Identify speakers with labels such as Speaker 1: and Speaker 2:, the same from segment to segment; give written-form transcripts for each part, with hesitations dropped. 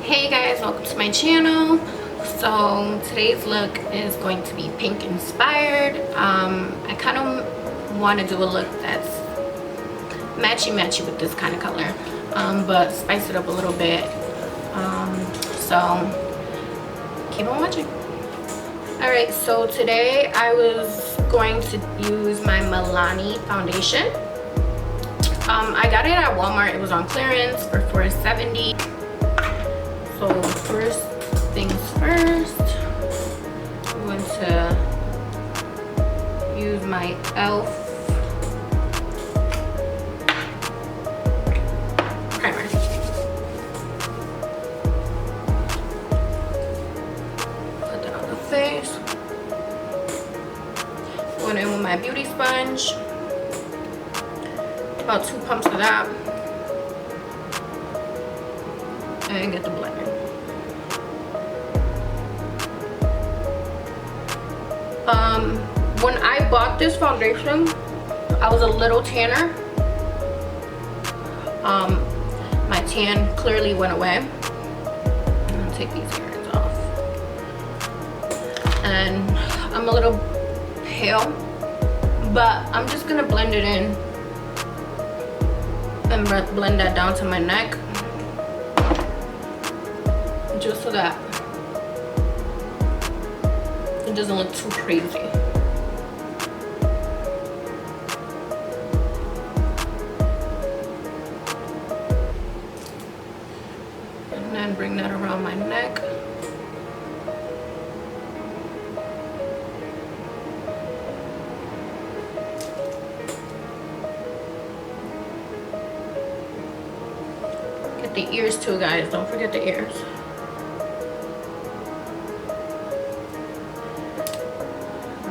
Speaker 1: Hey guys, welcome to my channel. So today's look is going to be pink inspired. I kind of want to do a look that's matchy with this kind of color, but spice it up a little bit. So keep on watching. Alright, so today I was going to use my Milani foundation. I got it at Walmart. It was on clearance for $4.70. So first things first, I'm going to use my e.l.f. primer. Put that on the face. Going in with my beauty sponge. About 2 pumps of that. And get the blender. When I bought this foundation, I was a little tanner. My tan clearly went away. I'm gonna take these earrings off. And I'm a little pale, but I'm just gonna blend it in and blend that down to my neck, just so that it doesn't look too crazy. And then bring that around my neck. Get the ears too, guys. Don't forget the ears.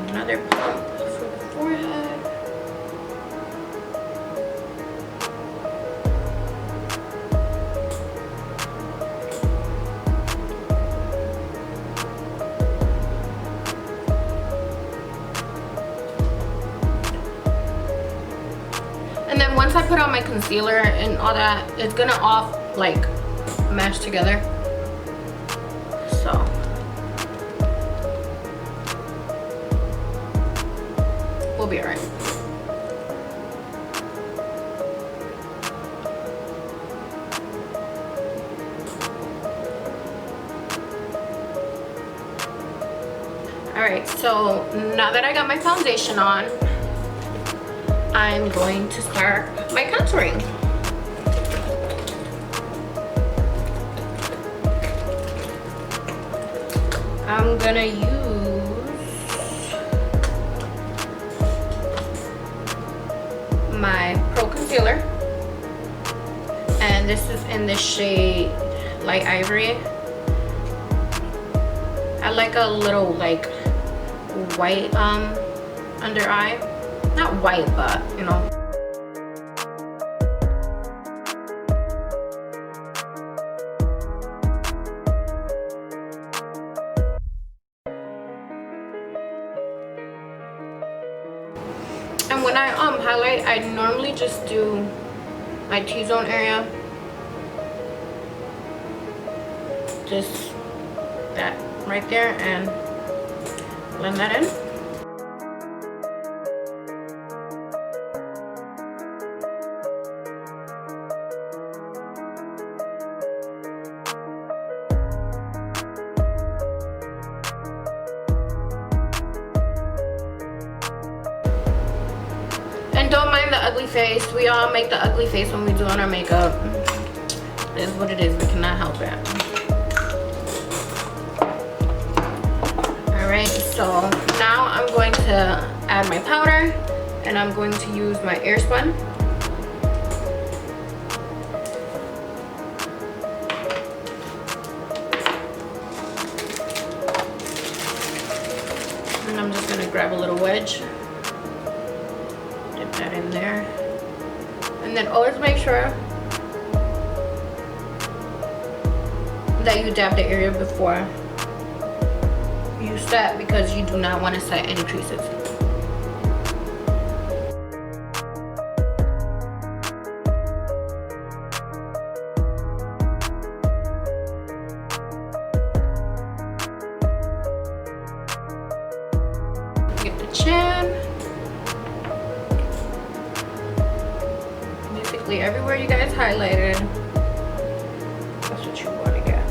Speaker 1: Another pump for the forehead. And then once I put on my concealer and all that, it's gonna all like mash together. So we'll be alright. Alright, so now that I got my foundation on, I'm going to start my contouring. I'm gonna use my Pro Concealer, and this is in the shade Light Ivory. I like a little like white under eye, not white, but you know. And when I highlight, I normally just do my T-zone area. Just that right there, and blend that in. And don't mind the ugly face. We all make the ugly face when we do on our makeup. It is what it is. We cannot help it. Alright, so now I'm going to add my powder, and I'm going to use my Airspun. And I'm just going to grab a little wedge. That in there, and then always make sure that you dab the area before you set, because you do not want to set any creases. basically everywhere you guys highlighted. That's what you want to get.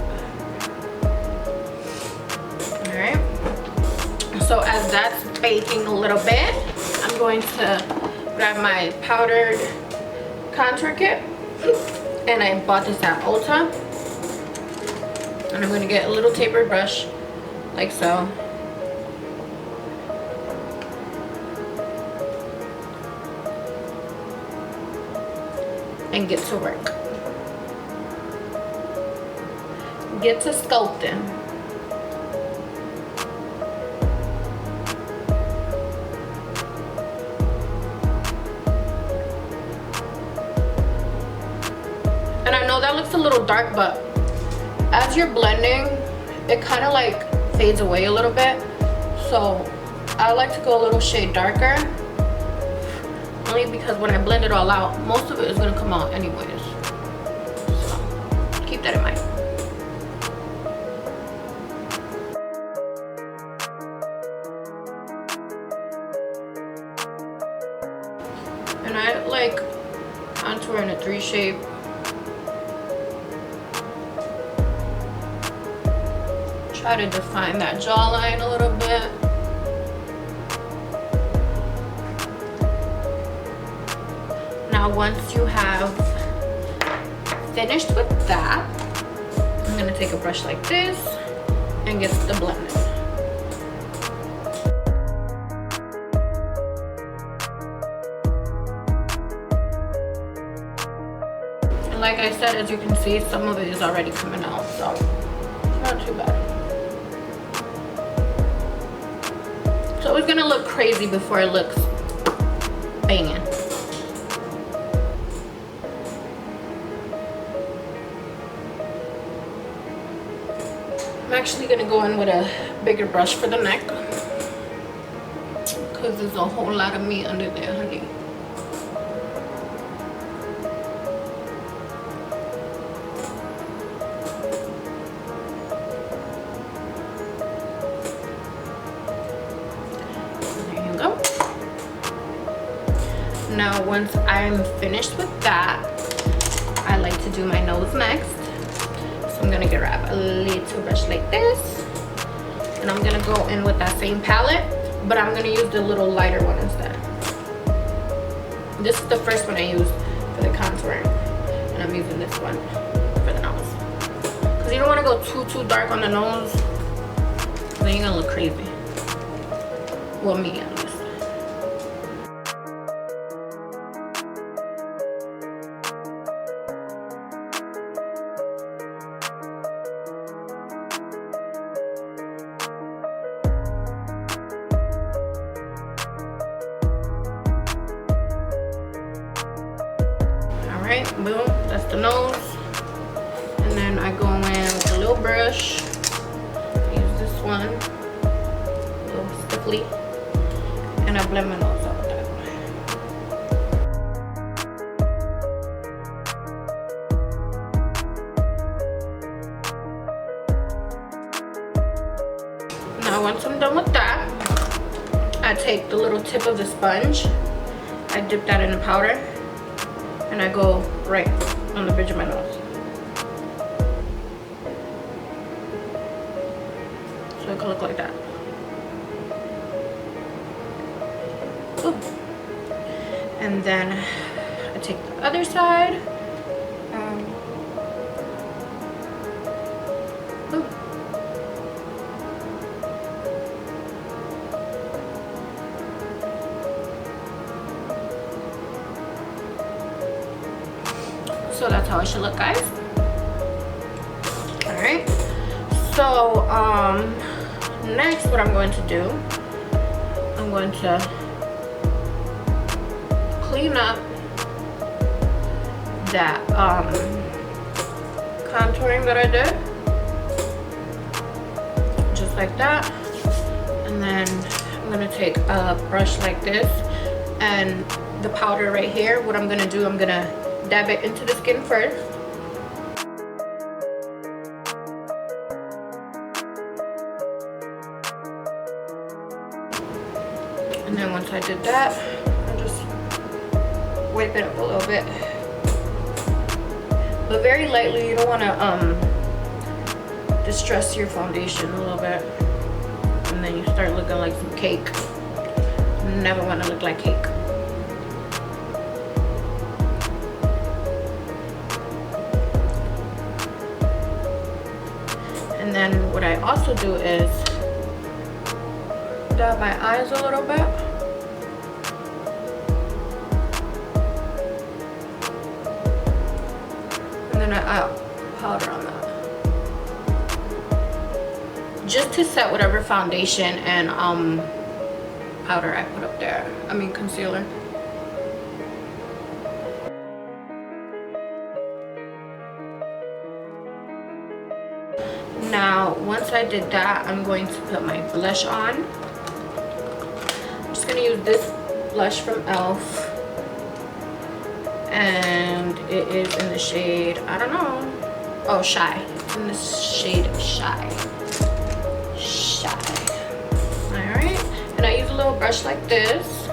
Speaker 1: Alright. So as that's baking a little bit, I'm going to grab my powdered contour kit. And I bought this at Ulta. And I'm going to get a little tapered brush, like so. And get to work. Get to sculpting. And I know that looks a little dark, but as you're blending, it kind of like fades away a little bit. So I like to go a little shade darker, only because when I blend it all out, most of it is going to come out anyways. So keep that in mind. And I like contour in a 3 shape. Try to define that jawline a little bit. Now once you have finished with that, I'm going to take a brush like this and get the blending. And like I said, as you can see, some of it is already coming out, so it's not too bad. So it's gonna look crazy before it looks banging. I'm actually gonna go in with a bigger brush for the neck, because there's a whole lot of meat under there, honey. Now once I'm finished with that, I like to do my nose next. So I'm gonna grab a little brush like this, and I'm gonna go in with that same palette, but I'm gonna use the little lighter one instead. This is the first one I used for the contouring, and I'm using this one for the nose. Because you don't want to go too dark on the nose, then you're gonna look crazy. Well, me at least. Alright, boom, that's the nose. And then I go in with a little brush. Use this one, a little stiffly, and I blend my nose out with that. Now once I'm done with that, I take the little tip of the sponge, I dip that in the powder, and I go right on the bridge of my nose. So it can look like that. Ooh. And then I take the other side. Ooh. So that's how it should look, guys. Alright, so next what I'm going to do, I'm going to clean up that contouring that I did, just like that. And then I'm going to take a brush like this, and the powder right here, what I'm going to do, I'm going to dab it into the skin first. And then once I did that, I'll just wipe it up a little bit. but very lightly. You don't want to distress your foundation a little bit, and then you start looking like some cake. You never want to look like cake. And then what I also do is dab my eyes a little bit. And then I add powder on that. Just to set whatever foundation and powder I put up there. I mean concealer. Now, once I did that, I'm going to put my blush on. I'm just gonna use this blush from e.l.f. And it is in the shade, I don't know. Oh, Shy. It's in the shade Shy. Alright. And I use a little brush like this.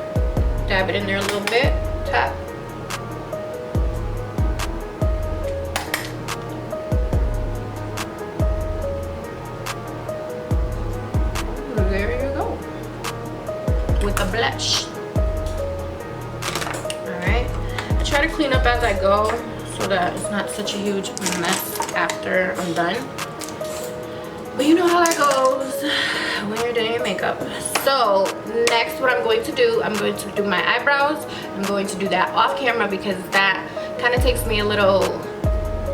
Speaker 1: Dab it in there a little bit. Tap. There you go. With a blush. Alright. I try to clean up as I go so that it's not such a huge mess after I'm done. But you know how that goes when you're doing your makeup. So next, what I'm going to do, I'm going to do my eyebrows. I'm going to do that off camera because that kind of takes me a little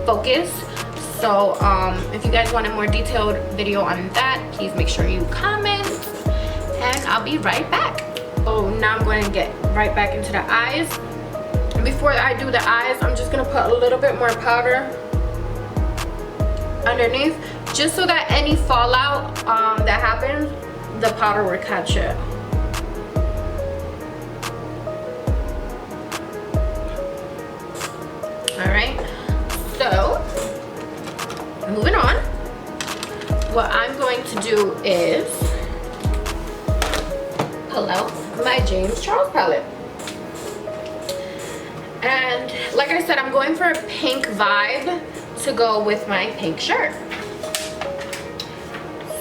Speaker 1: focus. So if you guys want a more detailed video on that, please make sure you comment, and I'll be right back. So now I'm going to get right back into the eyes. Before I do the eyes, I'm just going to put a little bit more powder underneath, just so that any fallout that happens, the powder will catch it. Alright, so moving on, what I'm going to do is pull out my James Charles palette. And like I said, I'm going for a pink vibe to go with my pink shirt.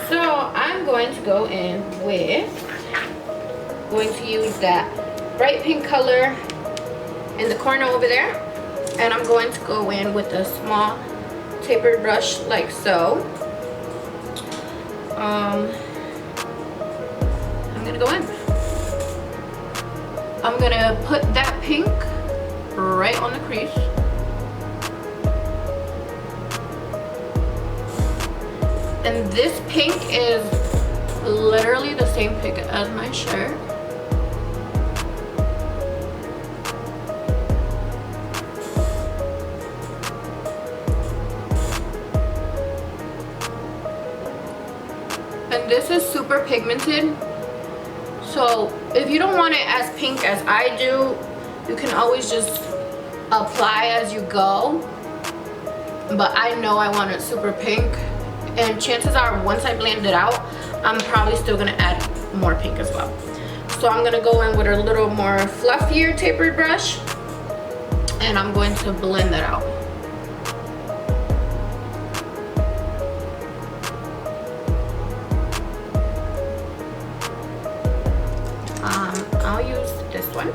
Speaker 1: So I'm going to go in with, going to use that bright pink color in the corner over there. And I'm going to go in with a small tapered brush like so. I'm gonna go in. I'm gonna put that pink right on the crease. And this pink is literally the same pink as my shirt. And this is super pigmented. So if you don't want it as pink as I do, you can always just apply as you go. But I know I want it super pink. And chances are, once I blend it out, I'm probably still gonna add more pink as well. So I'm gonna go in with a little more fluffier tapered brush, and I'm going to blend that out. I'll use this one.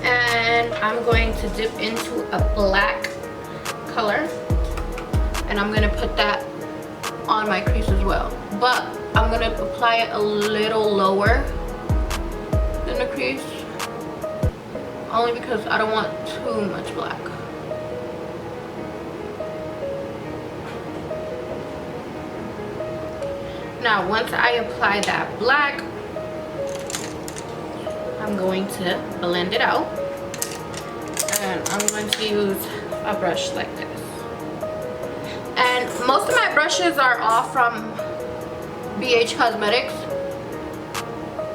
Speaker 1: And I'm going to dip into a black color. And I'm gonna put that on my crease as well. But I'm gonna apply it a little lower than the crease, only because I don't want too much black. Now, once I apply that black, I'm going to blend it out. And I'm going to use a brush like this. And most of my brushes are all from BH Cosmetics.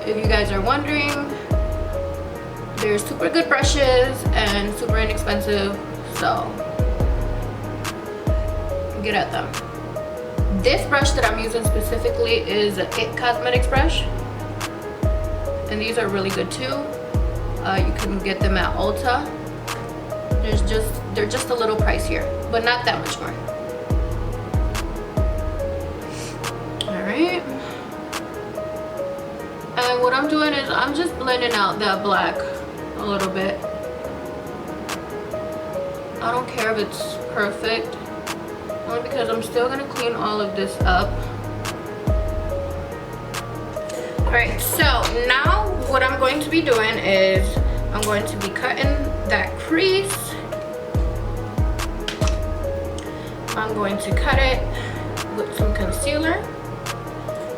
Speaker 1: If you guys are wondering, they're super good brushes and super inexpensive, so get at them. This brush that I'm using specifically is an IT Cosmetics brush, and these are really good too. You can get them at Ulta. they're just a little pricier, but not that much more. All right. And what I'm doing is I'm just blending out that black a little bit. I don't care if it's perfect, only because I'm still gonna clean all of this up. All right, so now what I'm going to be doing is I'm going to be cutting that crease. I'm going to cut it with some concealer,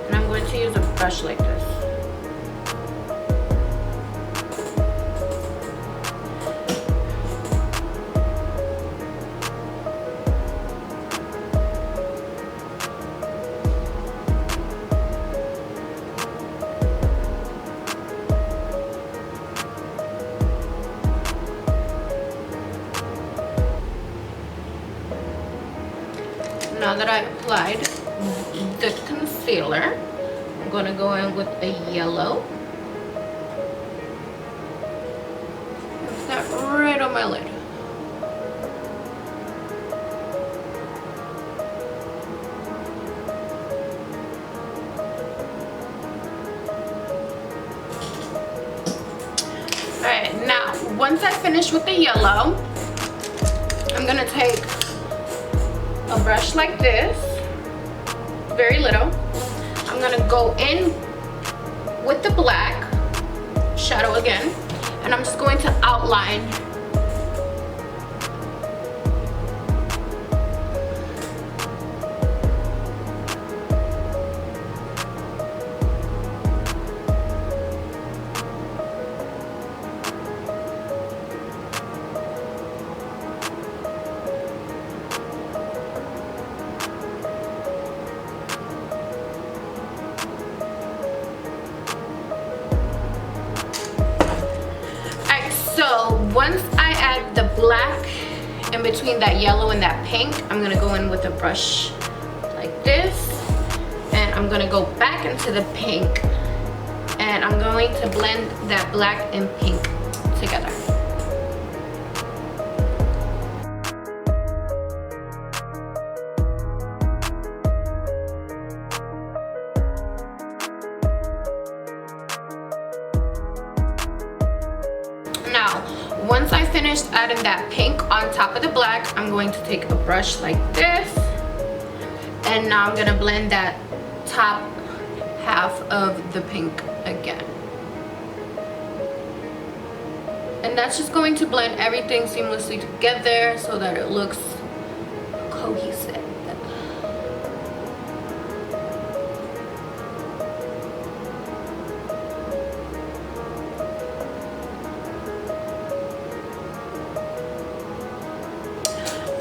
Speaker 1: and I'm going to use a brush like this. Now that I applied the concealer, I'm going to go in with a yellow. Put that right on my lid. Alright, now once I finish with the yellow, I'm going to take a brush like this, very little. I'm gonna go in with the black shadow again, and I'm just going to outline once I add the black in between that yellow and that pink, I'm gonna go in with a brush like this, and I'm gonna go back into the pink, and I'm going to blend that black and pink together. Now, once I finished adding that pink on top of the black, I'm going to take a brush like this, and now I'm gonna blend that top half of the pink again. And that's just going to blend everything seamlessly together so that it looks cohesive.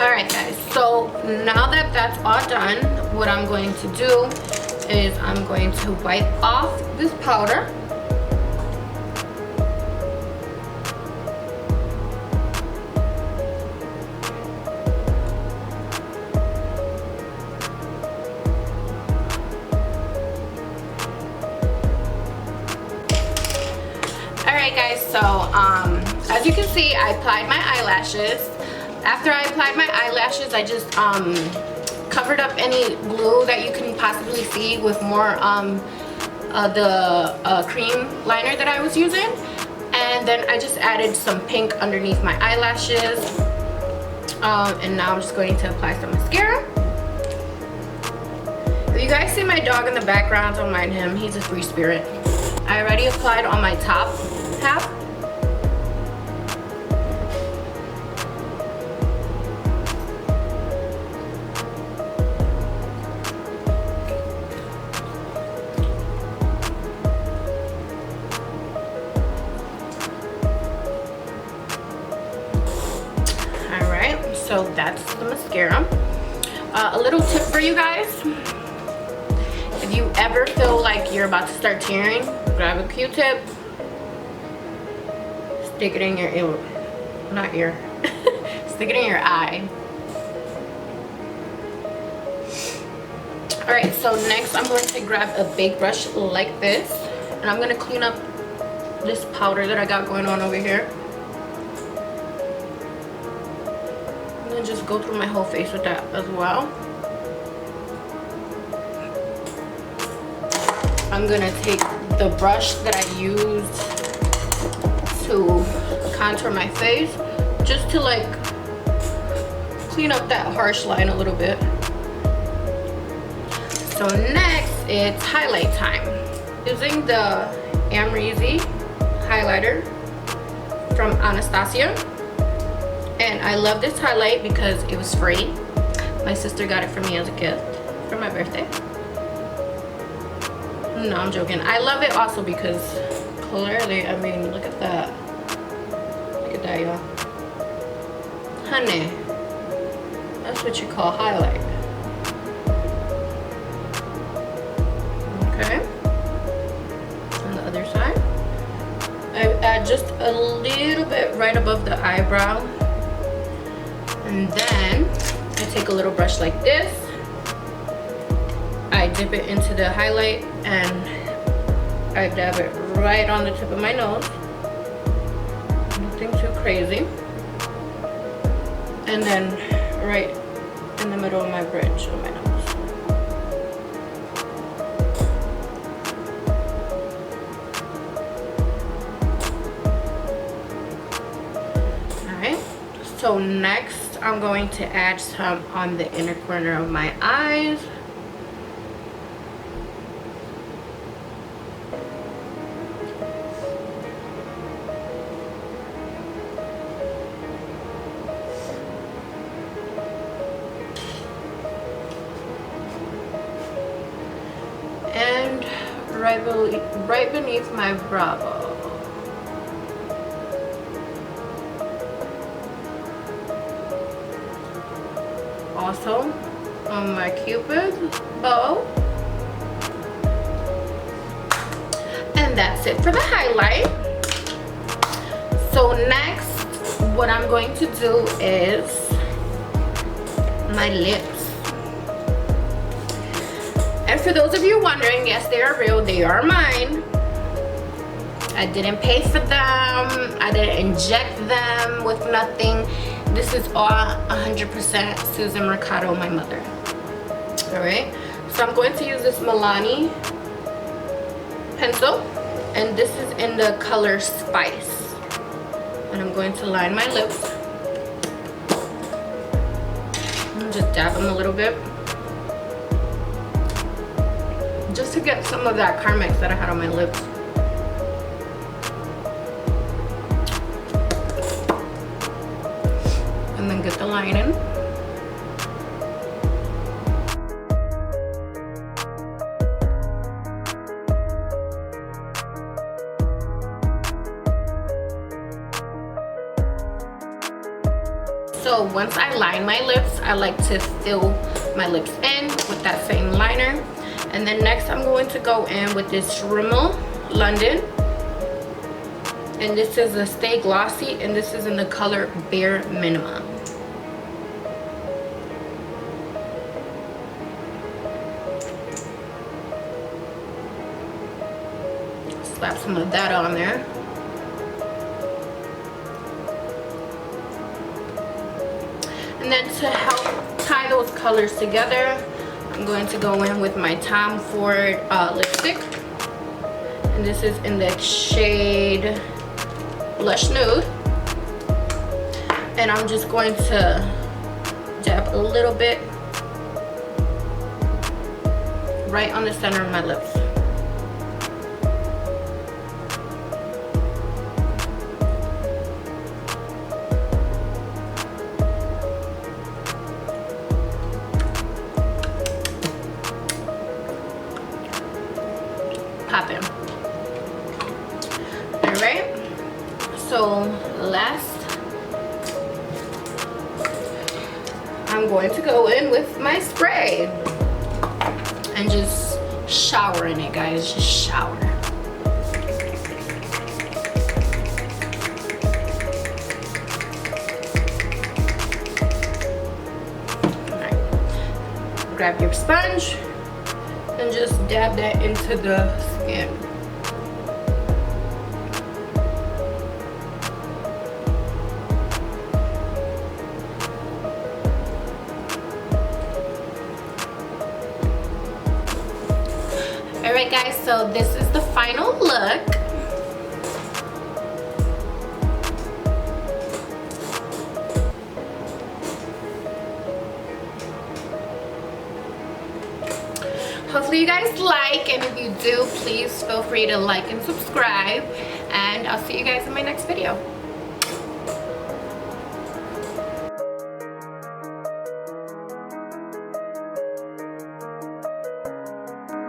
Speaker 1: Alright guys, so now that that's all done, what I'm going to do is I'm going to wipe off this powder. Alright guys, so as you can see, I applied my eyelashes. After I applied my eyelashes, I just covered up any glue that you can possibly see with more the cream liner that I was using, and then I just added some pink underneath my eyelashes, and now I'm just going to apply some mascara. If you guys see my dog in the background, don't mind him, he's a free spirit. I already applied on my top half. So that's the mascara. A little tip for you guys: if you ever feel like you're about to start tearing, grab a Q-tip, stick it in your ear, not ear, stick it in your eye. Alright, so next I'm going to grab a big brush like this, and I'm going to clean up this powder that I got going on over here. and just go through my whole face with that as well. I'm gonna take the brush that I used to contour my face, just to like clean up that harsh line a little bit. So next it's highlight time. Using the Amrezy highlighter from Anastasia, and I love this highlight because it was free. My sister got it for me as a gift for my birthday. No, I'm joking. I love it also because clearly, I mean, look at that. Look at that, y'all. Honey, that's what you call highlight. Okay. On the other side, I add just a little bit right above the eyebrow. And then I take a little brush like this. I dip it into the highlight and I dab it right on the tip of my nose. Nothing too crazy. And then right in the middle of my bridge of my nose. Alright, so next I'm going to add some on the inner corner of my eyes. And right beneath my brow bone. Also on my cupid's bow. And that's it for the highlight. So next, what I'm going to do is my lips. And for those of you wondering, yes, they are real, they are mine. I didn't pay for them, I didn't inject them with nothing. This is all 100% Susan Mercado, my mother. Alright, so I'm going to use this Milani pencil, and this is in the color Spice. And I'm going to line my lips. And just dab them a little bit, just to get some of that Carmex that I had on my lips. And then get the line in. So once I line my lips, I like to fill my lips in with that same liner. And then next I'm going to go in with this Rimmel London. And this is a Stay Glossy, and this is in the color Bare Minimum. Slap some of that on there. And then to help tie those colors together, I'm going to go in with my Tom Ford lipstick. And this is in the shade Blush Nude. And I'm just going to dab a little bit right on the center of my lips. Popping. Alright, so last I'm going to go in with my spray and just shower in it, guys. Just shower. Alright, grab your sponge and just dab that into the skin. so this is the final look. Hopefully you guys like, and if you do, please feel free to like and subscribe, and I'll see you guys in my next video.